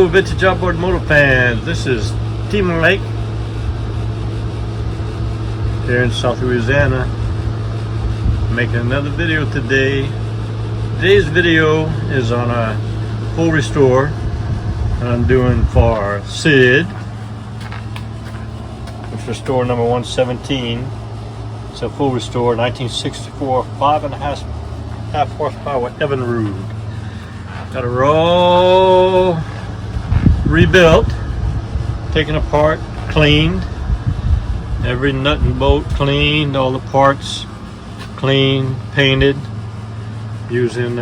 Hello, vintage outboard motor fans. This is Team Lake here in South Louisiana, making another video today. Today's video is on a full restore that I'm doing for Sid. It's restore number 117. It's a full restore, 1964, 5.5 horsepower Evinrude. Got it all rebuilt, taken apart, cleaned. Every nut and bolt cleaned, all the parts cleaned, painted, using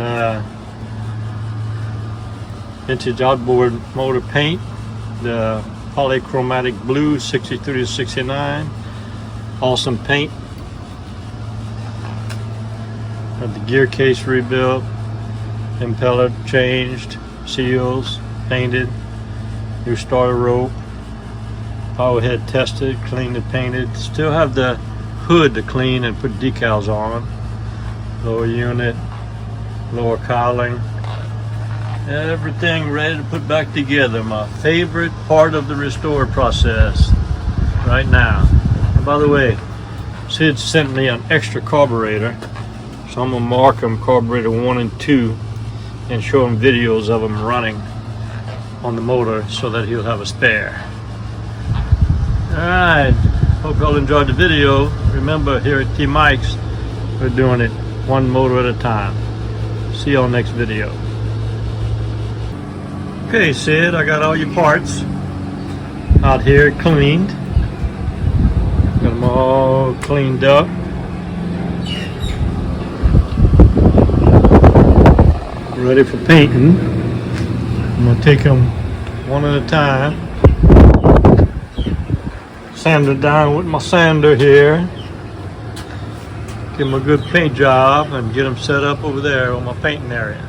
vintage outboard motor paint, the polychromatic blue 63 to 69. Awesome paint. Got the gear case rebuilt, impeller changed, seals painted, new starter rope, power head tested, cleaned and painted. Still have the hood to clean and put decals on. Lower unit, lower cowling, everything ready to put back together. My favorite part of the restore process right now. And by the way, Sid sent me an extra carburetor, so I'm gonna mark them carburetor 1 and 2 and show him videos of them running on the motor so that he'll have a spare. Alright, hope y'all enjoyed the video. Remember, here at T Mike's, we're doing it one motor at a time. See y'all next video. Okay, Sid, I got all your parts out here cleaned. Got them all cleaned up. Ready for painting. I'm gonna take them one at a time. Sand it down with my sander here. Give them a good paint job and get them set up over there on my painting area.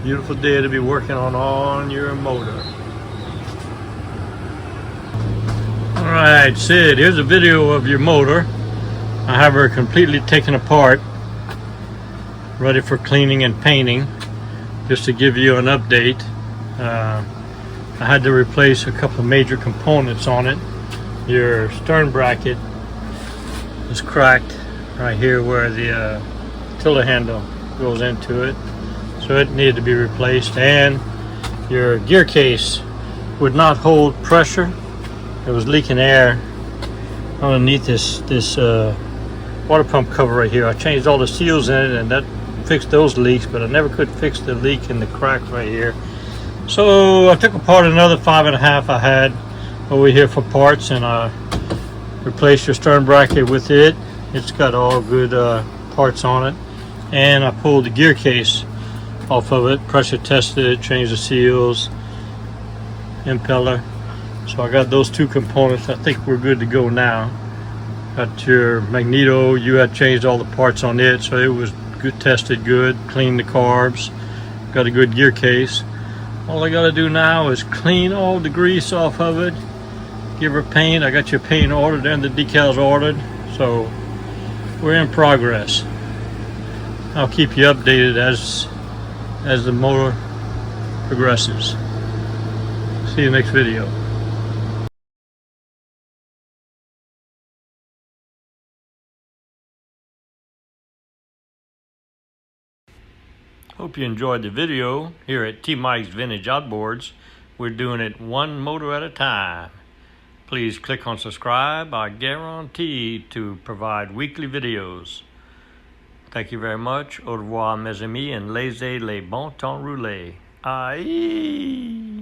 Beautiful day to be working on your motor. Alright, Sid, here's a video of your motor. I have her completely taken apart, ready for cleaning and painting. Just to give you an update, I had to replace a couple of major components on it. Your stern bracket is cracked right here where the tiller handle goes into it, so it needed to be replaced. And your gear case would not hold pressure. It was leaking air underneath this water pump cover right here. I changed all the seals in it, and that fixed those leaks, but I never could fix the leak in the crack right here. So I took apart another 5.5 I had over here for parts, and I replaced your stern bracket with it. It's got all good parts on it, and I pulled the gear case off of it, pressure tested it, changed the seals, impeller. So I got those two components. I think we're good to go now. Got your magneto, you had changed all the parts on it, so it was good, tested good, cleaned the carbs, got a good gear case. All I got to do now is clean all the grease off of it, give her paint. I got your paint ordered and the decals ordered, so we're in progress. I'll keep you updated as the motor progresses. See you next video. Hope you enjoyed the video. Here at T Mike's Vintage Outboards, we're doing it one motor at a time. Please click on subscribe. I guarantee to provide weekly videos. Thank you very much. Au revoir, mes amis, and laissez les bon temps rouler. Aïe!